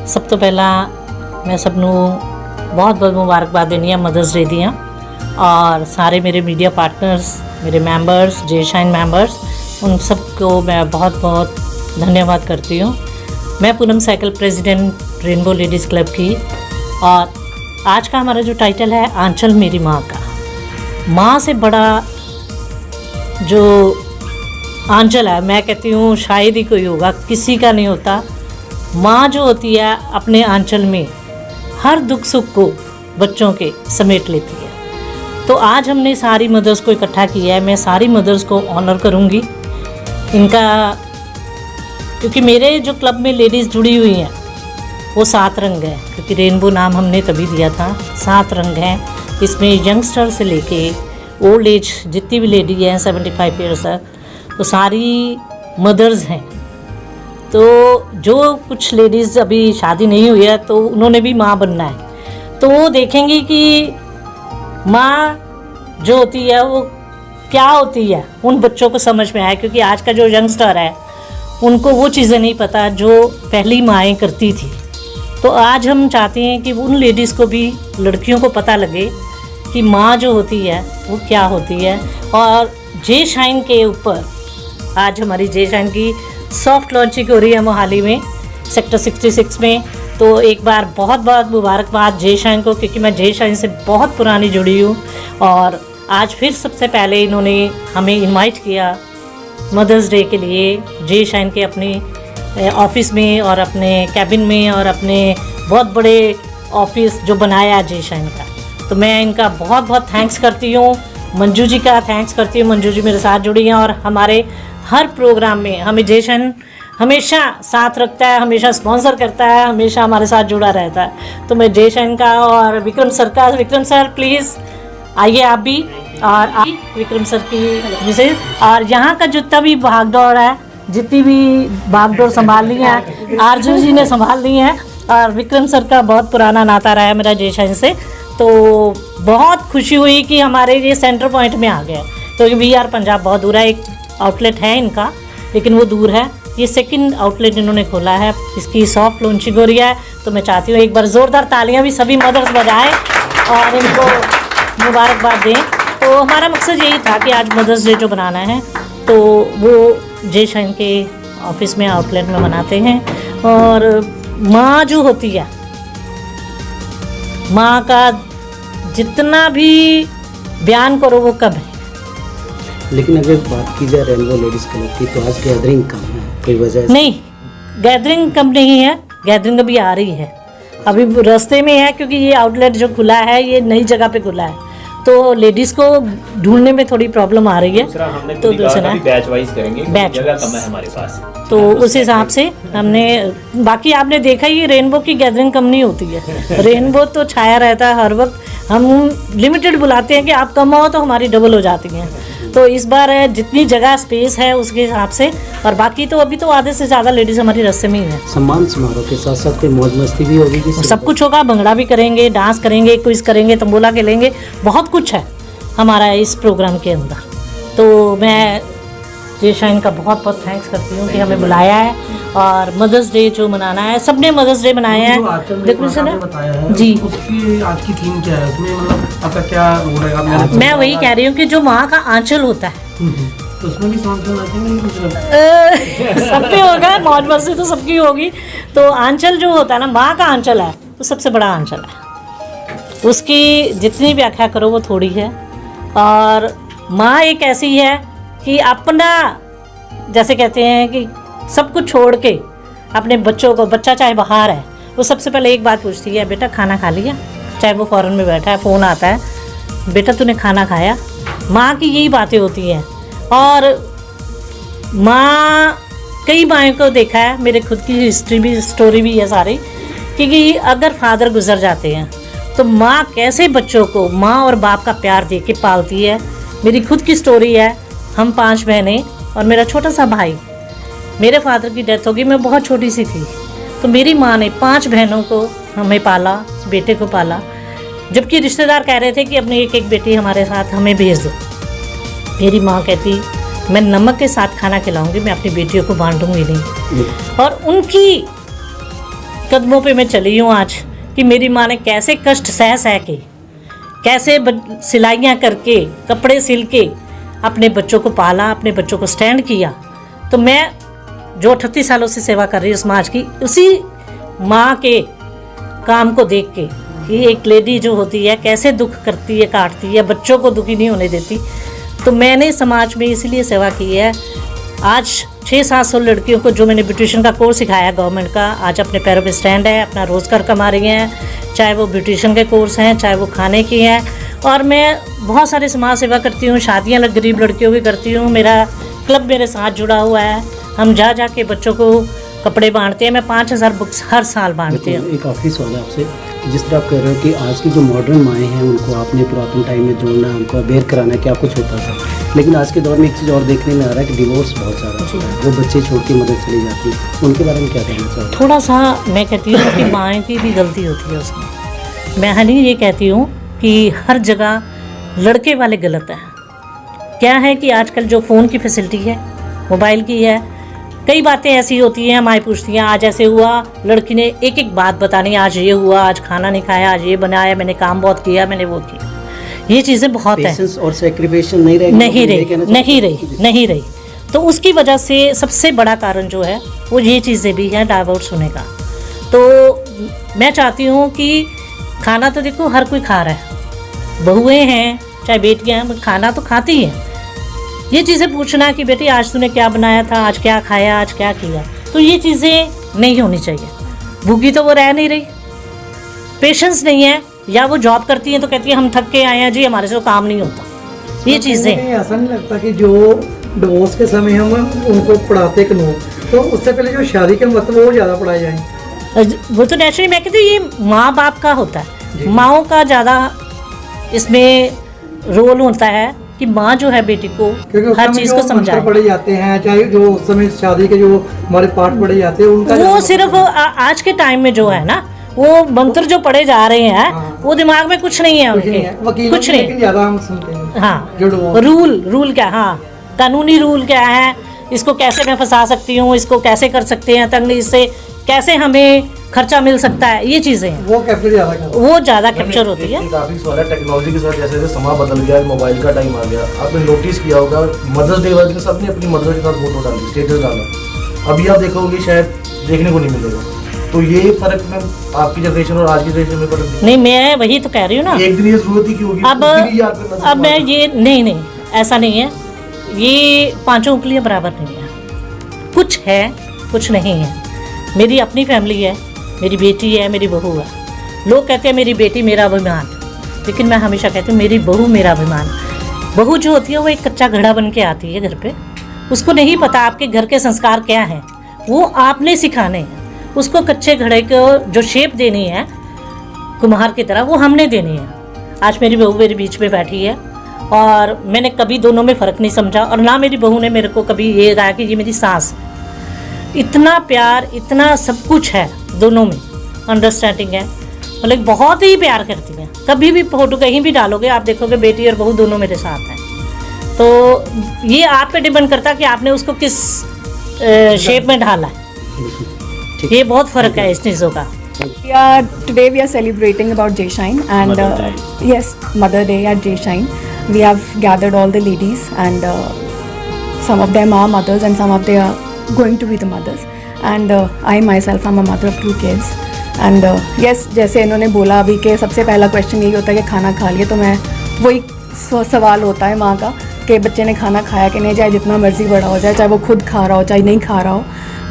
सब तो पहला मैं सबनों बहुत बहुत मुबारकबाद देनी है मदर्स डे दियाँ और सारे मेरे मीडिया पार्टनर्स, मेरे मेंबर्स, जे शाइन मेंबर्स, उन सबको मैं बहुत बहुत धन्यवाद करती हूँ। मैं Poonam cycle president rainbow ladies club की, और आज का हमारा जो टाइटल है आंचल मेरी माँ का। माँ से बड़ा जो आंचल है, मैं कहती हूँ शायद ही कोई होगा, किसी का नहीं होता। माँ जो होती है अपने आंचल में हर दुख सुख को बच्चों के समेट लेती है। तो आज हमने सारी मदर्स को इकट्ठा किया है। मैं सारी मदर्स को ऑनर करूँगी इनका, क्योंकि मेरे जो क्लब में लेडीज़ जुड़ी हुई हैं वो 7 रंग है, क्योंकि रेनबो नाम हमने तभी दिया था। 7 रंग हैं, इसमें यंगस्टर से लेके ओल्ड एज जितनी भी लेडी हैं 75 ईयर्स तक, तो सारी मदर्स हैं। तो जो कुछ लेडीज़ अभी शादी नहीं हुई है तो उन्होंने भी माँ बनना है, तो वो देखेंगी कि माँ जो होती है वो क्या होती है, उन बच्चों को समझ में आए। क्योंकि आज का जो यंगस्टर है उनको वो चीज़ें नहीं पता जो पहली माएँ करती थी। तो आज हम चाहते हैं कि उन लेडीज़ को भी, लड़कियों को पता लगे कि माँ जो होती है वो क्या होती है। और जे शाइन के ऊपर आज हमारी जे शाइन की सॉफ्ट लॉन्चिंग हो रही है मोहाली में सेक्टर 66 में। तो एक बार बहुत बहुत मुबारकबाद जे शाइन को, क्योंकि मैं जे शाइन से बहुत पुरानी जुड़ी हूँ। और आज फिर सबसे पहले इन्होंने हमें इनवाइट किया मदर्स डे के लिए जे शाइन के अपने ऑफिस में और अपने कैबिन में, और अपने बहुत बड़े ऑफिस जो बनाया जे शाइन का। तो मैं इनका बहुत बहुत थैंक्स करती हूँ। मंजू जी का थैंक्स करती हूँ, मंजू जी मेरे साथ जुड़ी हैं और हमारे हर प्रोग्राम में हमें जे शाइन हमेशा साथ रखता है, हमेशा स्पॉन्सर करता है, हमेशा हमारे साथ जुड़ा रहता है। तो मैं जे शाइन का और विक्रम सर का, विक्रम सर प्लीज़ आइए आप भी, और आप विक्रम सर की विशेष, और यहाँ का जितना भी भागदौड़ है, जितनी भी भागदौड़ संभाल ली है आरजू जी ने संभाल ली है। और विक्रम सर का बहुत पुराना नाता रहा है मेरा जे शाइन से, तो बहुत खुशी हुई कि हमारे ये सेंटर पॉइंट में आ गया। तो VR पंजाब बहुत दूर है, एक आउटलेट है इनका लेकिन वो दूर है। ये सेकंड आउटलेट इन्होंने खोला है, इसकी सॉफ्ट लॉन्चिंग हो रही है। तो मैं चाहती हूँ एक बार ज़ोरदार तालियां भी सभी मदर्स बजाएं और इनको मुबारकबाद दें। तो हमारा मकसद यही था कि आज मदर्स डे जो बनाना है तो वो जे शाइन के ऑफिस में, आउटलेट में मनाते हैं। और माँ जो होती है, माँ का जितना भी बयान करो वो कम है। लेकिन अगर बात की जाए रेनबो लेडीज़ क्लब की तो आज गैदरिंग कम है, कोई वजह से? नहीं, गैदरिंग कम नहीं है, गैदरिंग अभी आ रही है, अभी रास्ते में है। क्योंकि ये आउटलेट जो खुला है ये नई जगह पे खुला है, तो लेडीज़ को ढूंढने में थोड़ी प्रॉब्लम आ रही है। तो दूसरा बैच वाइज करेंगे, बैच जगह कम है हमारे पास, तो उस हिसाब से हमने, बाकी आपने देखा ही रेनबो की गैदरिंग कम नहीं होती है। रेनबो तो छाया रहता है हर वक्त, हम लिमिटेड बुलाते हैं कि आप कम हो तो हमारी डबल हो जाती हैं। तो इस बार जितनी जगह स्पेस है उसके हिसाब से, और बाकी तो अभी तो आधे से ज़्यादा लेडीज़ हमारी रास्ते में ही है। सम्मान समारोह के साथ साथ कोई मौज मस्ती भी होगी कि सब कुछ होगा, भंगड़ा भी करेंगे, डांस करेंगे, क्विज करेंगे, तंबोला खेलेंगे, बहुत कुछ है हमारा इस प्रोग्राम के अंदर। तो मैं जे शाइन का बहुत बहुत थैंक्स करती हूँ कि हमें बुलाया है। और मदर्स डे जो मनाना है, सबने मदर्स डे मनाया है। देखो सर जी, उसकी आज की थीम क्या है, उसमें मतलब आपका क्या रोल रहेगा? मैं वही कह रही हूँ कि जो माँ का आंचल होता है तो उसमें भी सॉन्ग सब पे होगा, मौज मस्ती तो सबकी होगी। तो आंचल जो होता है ना, माँ का आंचल है वो सबसे बड़ा आंचल है। उसकी जितनी व्याख्या करो वो थोड़ी है। और माँ एक ऐसी है कि अपना, जैसे कहते हैं कि सब कुछ छोड़ के अपने बच्चों को, बच्चा चाहे बाहर है, वो सबसे पहले एक बात पूछती है, बेटा खाना खा लिया? चाहे वो फॉरेन में बैठा है, फ़ोन आता है, बेटा तूने खाना खाया? माँ की यही बातें होती हैं। और माँ, कई माँओं को देखा है, मेरे खुद की हिस्ट्री भी, स्टोरी भी है सारी, क्योंकि अगर फादर गुजर जाते हैं तो माँ कैसे बच्चों को माँ और बाप का प्यार दे के पालती है। मेरी खुद की स्टोरी है, हम 5 बहनें और मेरा छोटा सा भाई। मेरे फादर की डेथ होगी, मैं बहुत छोटी सी थी, तो मेरी माँ ने 5 बहनों को हमें पाला, बेटे को पाला, जबकि रिश्तेदार कह रहे थे कि अपनी एक एक बेटी हमारे साथ हमें भेज दो। मेरी माँ कहती मैं नमक के साथ खाना खिलाऊंगी, मैं अपनी बेटियों को बांटूंगी नहीं। और उनकी कदमों पे मैं चली हूँ आज कि मेरी माँ ने कैसे कष्ट सह सह के, कैसे सिलाइयाँ करके, कपड़े सिल के अपने बच्चों को पाला, अपने बच्चों को स्टैंड किया। तो मैं जो 38 सालों से सेवा कर रही हूँ समाज की, उसी माँ के काम को देख के कि एक लेडी जो होती है कैसे दुख करती है, काटती है, बच्चों को दुखी नहीं होने देती, तो मैंने समाज में इसीलिए सेवा की है। आज 600-700 लड़कियों को जो मैंने ब्यूटिशियन का कोर्स सिखाया गवर्नमेंट का, आज अपने पैरों पे स्टैंड है, अपना रोज़गार कमा रही हैं, चाहे वो ब्यूटिशियन के कोर्स हैं, चाहे वो खाने की हैं। और मैं बहुत सारे समाज सेवा करती हूँ, शादियाँ गरीब लड़कियों की करती हूँ, मेरा क्लब मेरे साथ जुड़ा हुआ है, हम जा के बच्चों को कपड़े बांटते हैं। मैं 5000 बुक्स हर साल बांटती हूँ। एक आखिरी सवाल है आपसे, जिस तरह आप कह रहे हो कि आज की जो मॉडर्न माएँ हैं उनको आपने पुरातन टाइम में जोड़ना, उनको अवेयर कराना क्या कुछ होता था, लेकिन आज के दौर में एक चीज़ और देखने में आ रहा है कि डिवोर्स बहुत ज़्यादा होता है, वो बच्चे छोड़ के मदद चली जाती है, उनके बारे में क्या कहना चाहोगे? थोड़ा सा मैं कहती हूँ कि माँ की भी गलती होती है उसमें। मैं नहीं ये कहती हूँ कि हर जगह लड़के वाले गलत हैं। क्या है कि आजकल जो फ़ोन की फैसिलिटी है, मोबाइल की है, कई बातें ऐसी होती हैं, माएँ पूछती हैं आज ऐसे हुआ, लड़की ने एक एक बात बतानी, आज ये हुआ, आज खाना नहीं खाया, आज ये बनाया, मैंने काम बहुत किया, मैंने वो किया। ये चीज़ें बहुत हैं और सैक्रिफिकेशन नहीं रही। तो उसकी वजह से सबसे बड़ा कारण जो है वो ये चीज़ें भी हैं, डाइवोर्स होने का। तो मैं चाहती हूँ कि खाना तो देखो हर कोई खा रहा है, बहुएँ हैं चाहे बेटियाँ हैं, खाना तो खाती हैं। ये चीज़ें पूछना कि बेटी आज तूने क्या बनाया था, आज क्या खाया, आज क्या किया, तो ये चीज़ें नहीं होनी चाहिए। भूखी तो वो रह नहीं रही, पेशेंस नहीं है, या वो जॉब करती हैं तो कहती है हम थक के आए हैं जी, हमारे से तो काम नहीं होता। ये चीज़ें ऐसा नहीं लगता कि जो डिवोर्स के समय हम उनको पढ़ाते कानून, तो उससे पहले जो शादी के वक्त वो ज़्यादा पढ़ाए जाएँ? वो तो नेचुरली मैं कहती हूँ ये माँ बाप का होता है, माँओं का ज़्यादा इसमें रोल होता है कि माँ जो है बेटी को हर चीज़ को समझाए। पढ़े जाते हैं, चाहे जो उस समय शादी के जो हमारे पाठ पढ़े जाते हैं उनका वो सिर्फ आज के टाइम में जो है ना, वो मंत्र जो पढ़े जा रहे हैं, वो दिमाग में कुछ नहीं है उनके, कुछ नहीं। ज़्यादा हम सुनते हैं हाँ, जो रूल क्या, हाँ कानूनी रूल क्या है, इसको कैसे मैं फंसा सकती हूँ, इसको कैसे कर सकते हैं तंग, इससे कैसे हमें खर्चा मिल सकता है, ये चीज़ें वो ज़्यादा कैप्चर होती है। काफ़ी सवाल है टेक्नोलॉजी के साथ, जैसे जैसे समय बदल गया, मोबाइल का टाइम आ गया, आपने नोटिस किया होगा मदर्स डे वाले दिन सबने अपनी मदर के साथ फोटो डाली, स्टेटस डाला, अभी आप देखोगे शायद देखने को नहीं मिलेगा। तो ये फर्क में आपकी जनरेशन और आज की जनरेशन में फर्क नहीं, मैं वही तो कह रही हूँ ना, एक दिन ये जरूरत ही क्यों होगी? अब मैं ये नहीं ऐसा नहीं है, ये पांचों उंगलियां बराबर नहीं है, कुछ है कुछ नहीं है। मेरी अपनी फैमिली है, मेरी बेटी है, मेरी बहू है। लोग कहते हैं मेरी बेटी मेरा अभिमान, लेकिन मैं हमेशा कहती हूँ मेरी बहू मेरा अभिमान। बहू जो होती है वो एक कच्चा घड़ा बन के आती है घर पे, उसको नहीं पता आपके घर के संस्कार क्या हैं, वो आपने सिखाने हैं। उसको कच्चे घड़े को जो शेप देनी है कुम्हार की तरह, वो हमने देनी है। आज मेरी बहू मेरे बीच में बैठी है और मैंने कभी दोनों में फ़र्क नहीं समझा, और ना मेरी बहू ने मेरे को कभी ये कहा कि ये मेरी सास है। इतना प्यार, इतना सब कुछ है दोनों में, अंडरस्टैंडिंग है, मतलब बहुत ही प्यार करती हैं। कभी भी फोटो कहीं भी डालोगे आप देखोगे बेटी और बहू दोनों मेरे साथ हैं। तो ये आप पे डिपेंड करता है कि आपने उसको किस शेप में ढाला है, ये बहुत फ़र्क है इस चीज़ों का। Today we are celebrating about Jai Shine and yes, Mother Day at Jai Shine. We have gathered all the ladies and some of them are mothers and some of them are going to be the mothers. And I myself am a mother of 2 kids. And yes, जैसे इन्होंने बोला अभी के सबसे पहला question यही होता है कि खाना खा लिए, तो मैं वही सवाल होता है माँ का कि बच्चे ने खाना खाया कि नहीं, चाहे जितना मर्जी बड़ा हो जाए, चाहे वो खुद खा रहा हो चाहे नहीं खा रहा हो।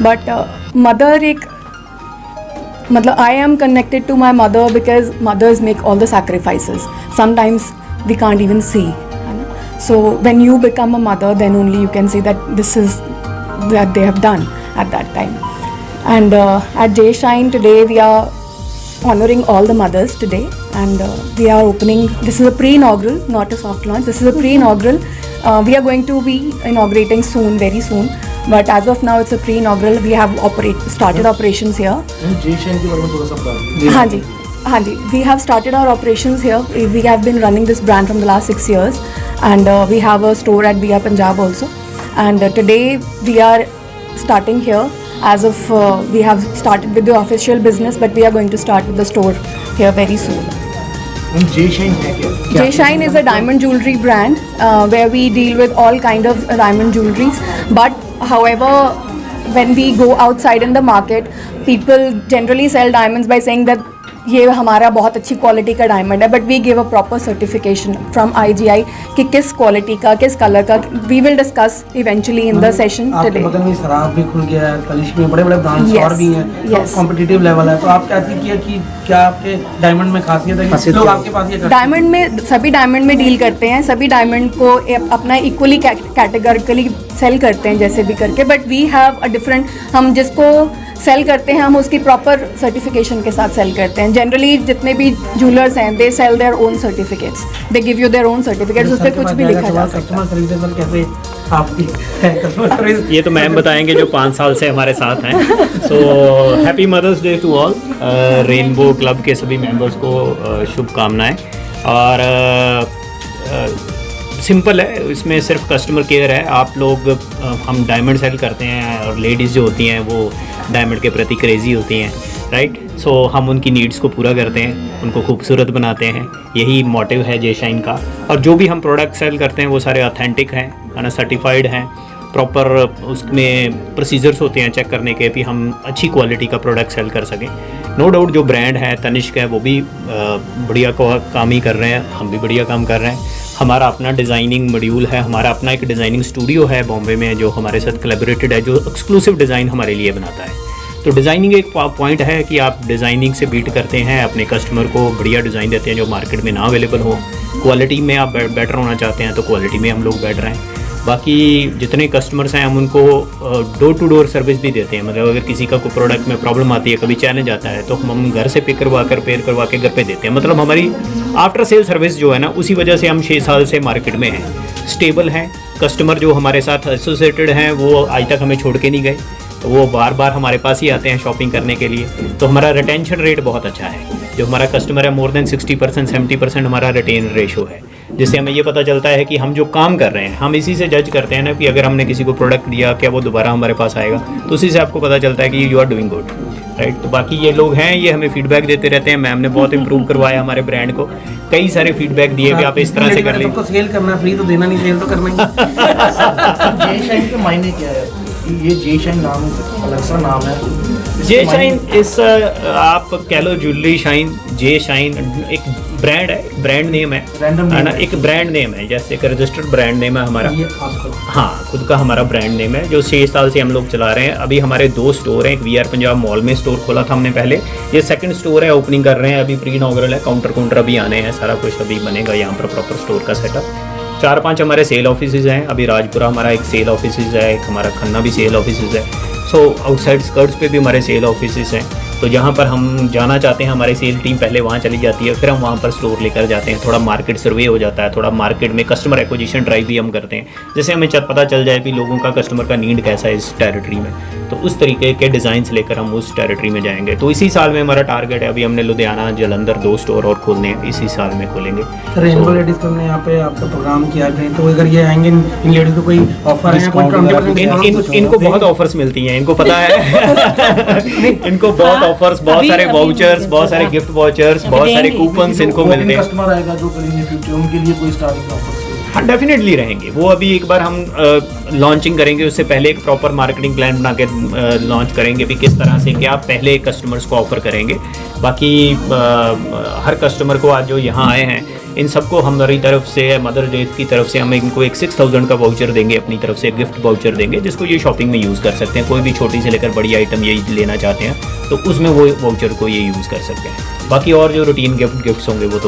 बट मदर एक मतलब I am connected to my mother because mothers make all the sacrifices. Sometimes we can't even see. So when you become a mother, then only you can see that this is that they have done at that time. And at Jai Shine today, we are honoring all the mothers today, and we are opening. This is a pre-inaugural, not a soft launch. This is a pre-inaugural. We are going to be inaugurating soon, very soon. But as of now, it's a pre-inaugural. We have started operations here. जय shine के बारे में थोड़ा सा बता दीजिए। हाँ जी, we have started our operations here. We have been running this brand from the last 6 years, and we have a store at Via Punjab also. And today we are starting here. As of we have started with the official business, but we are going to start with the store here very soon. जय shine है क्या? Jay Shine is a diamond jewelry brand where we deal with all kind of diamond jewelries. But however, when we go outside in the market, people generally sell diamonds by saying that ये हमारा बहुत अच्छी quality का diamond है, but we give a proper certification from IGI कि किस quality का, किस कलर का. We will discuss eventually in the session आपके टुडे. बगल में शराब भी खुल गया है, तनिष्क में बड़े बड़े ब्रांड्स Yes, और भी हैं, तो yes. कॉम्पिटिटिव लेवल है. तो आप क्या किया कि क्या आपके डायमंड में खासियत है कि लोग आपके पास ये करते हैं? डायमंड में सभी डायमंड में डील करते हैं, सभी डायमंड को अपना इक्वली कैटेगरिकली सेल करते हैं जैसे भी करके. But we have a different, हम जिसको सेल करते हैं हम उसकी प्रॉपर सर्टिफिकेशन के साथ सेल करते हैं. जनरली जितने भी जूलर्स हैं they sell their own certificates, they give you their own certificates, उस पर कुछ भी लिखा जा सकता है. कस्टमर सर्विस सर कैसे आपकी कस्टमर सर्विस? ये तो मैम बताएंगे जो 5 साल से हमारे साथ हैं. So happy mother's day to all. Rainbow club के सभी मेंबर्स को शुभकामनाएं. और सिंपल है, इसमें सिर्फ कस्टमर केयर है. आप लोग हम डायमंड सेल करते हैं और लेडीज़ जो होती हैं वो डायमंड के प्रति क्रेज़ी होती हैं, राइट. सो हम उनकी नीड्स को पूरा करते हैं, उनको खूबसूरत बनाते हैं. यही मोटिव है जय शाइन का. और जो भी हम प्रोडक्ट सेल करते हैं वो सारे ऑथेंटिक हैं, है ना, सर्टिफाइड हैं. प्रॉपर उसमें प्रोसीजर्स होते हैं चेक करने के भी हम अच्छी क्वालिटी का प्रोडक्ट सेल कर सकें. नो डाउट जो ब्रांड है तनिष्क है वो भी बढ़िया काम ही कर रहे हैं, हम भी बढ़िया काम कर रहे हैं. हमारा अपना डिज़ाइनिंग मॉड्यूल है, हमारा अपना एक डिज़ाइनिंग स्टूडियो है बॉम्बे में जो हमारे साथ कोलैबोरेटेड है, जो एक्सक्लूसिव डिज़ाइन हमारे लिए बनाता है. तो डिज़ाइनिंग एक पॉइंट है कि आप डिज़ाइनिंग से बीट करते हैं, अपने कस्टमर को बढ़िया डिज़ाइन देते हैं जो मार्केट में ना अवेलेबल हो. क्वालिटी में आप बेटर होना चाहते हैं तो क्वालिटी में हम लोग बेटर हैं. बाकी जितने कस्टमर्स हैं हम उनको डोर टू डोर सर्विस भी देते हैं. मतलब अगर किसी का कोई प्रोडक्ट में प्रॉब्लम आती है, कभी चैलेंज आता है, तो हम घर से पिक करवा कर पेयर करवा के घर पे देते हैं. मतलब हमारी आफ्टर सेल सर्विस जो है ना, उसी वजह से हम 6 साल से मार्केट में हैं, स्टेबल हैं. कस्टमर जो हमारे साथ एसोसिएटेड हैं वो आज तक हमें छोड़ के नहीं गए, तो वो बार बार हमारे पास ही आते हैं शॉपिंग करने के लिए. तो हमारा रिटेंशन रेट बहुत अच्छा है. जो हमारा कस्टमर है मोर देन 60% 70% हमारा रिटेन रेशो है, जिससे हमें ये पता चलता है कि हम जो काम कर रहे हैं हम इसी से जज करते हैं ना कि अगर हमने किसी को प्रोडक्ट दिया क्या वो दोबारा हमारे पास आएगा. तो उसी से आपको पता चलता है कि you are doing good, right. तो बाकी ये लोग हैं, ये हमें फीडबैक देते रहते हैं. मैम ने बहुत इंप्रूव करवाया हमारे ब्रांड को, कई सारे फीडबैक दिए भी आप इस तरह से कर लें. सबको सेल करना, फ्री तो देना नहीं, सेल तो करना ही. जय शाइन के मायने क्या है? ये जय शाइन नाम अलग सा नाम है. जय शाइन इस आप कह लो ज्वेलरी शाइन. जय शाइन एक ब्रांड है, ब्रांड नेम है, Random है ना, name है. एक ब्रांड नेम है, जैसे एक रजिस्टर्ड ब्रांड नेम है हमारा. ये आपका हाँ, खुद का हमारा ब्रांड नेम है जो 6 साल से हम लोग चला रहे हैं. अभी हमारे 2 स्टोर हैं. एक VR पंजाब मॉल में स्टोर खोला था हमने पहले, ये सेकंड स्टोर है, ओपनिंग कर रहे हैं अभी, प्री इनॉग्रल है. काउंटर अभी आने हैं, सारा कुछ अभी बनेगा यहाँ पर प्रॉपर स्टोर का सेटअप. 4-5 हमारे सेल ऑफिसेज हैं. अभी राजपुरा हमारा एक सेल ऑफिसेज है, एक हमारा खन्ना भी सेल ऑफिसेज है. सो आउटसाइड स्कर्ट्स पे भी हमारे सेल ऑफिसेज हैं. तो जहाँ पर हम जाना चाहते हैं हमारी सेल टीम पहले वहाँ चली जाती है, फिर हम वहाँ पर स्टोर लेकर जाते हैं. थोड़ा मार्केट सर्वे हो जाता है, थोड़ा मार्केट में कस्टमर एक्विजिशन ड्राइव भी हम करते हैं, जैसे हमें पता चल जाए कि लोगों का, कस्टमर का नीड कैसा है इस टेरिटरी में. तो उस तरीके के डिज़ाइंस लेकर हम उस टेरिटरी में जाएंगे. तो इसी साल में हमारा टारगेट है, अभी हमने लुधियाना, जलंधर 2 स्टोर और खोलने हैं, इसी साल में खोलेंगे. रेनबो लेडीज को हमने यहाँ पे आपका प्रोग्राम किया है, तो अगर ये आएंगे इन लेडीज को कोई ऑफर है, कोई 20% इनको बहुत ऑफर्स मिलती हैं, इनको पता है. इनको बहुत ऑफर्स, बहुत सारे वाउचर्स, बहुत सारे गिफ्ट वाउचर्स, बहुत सारे कूपन्स इनको मिलते हैं. कस्टमर आएगा जो करेंगे फ्यूचर, उनके लिए कोई स्टार्टिंग ऑफर? हाँ, डेफिनेटली रहेंगे. वो अभी एक बार हम लॉन्चिंग करेंगे, उससे पहले एक प्रॉपर मार्केटिंग प्लान बना के लॉन्च करेंगे भी किस तरह से, क्या पहले कस्टमर्स को ऑफ़र करेंगे. बाकी हर कस्टमर को आज जो यहाँ आए हैं इन सबको हमारी तरफ से, मदर डे की तरफ से, हम इनको एक 6000 का वाउचर देंगे, अपनी तरफ से गिफ्ट वाउचर देंगे, जिसको ये शॉपिंग में यूज़ कर सकते हैं. कोई भी छोटी से लेकर बड़ी आइटम ये लेना चाहते हैं तो उसमें वो वाउचर को ये यूज़ कर सकते हैं. बाकी और जो रूटीन गिफ्ट्स होंगे वो तो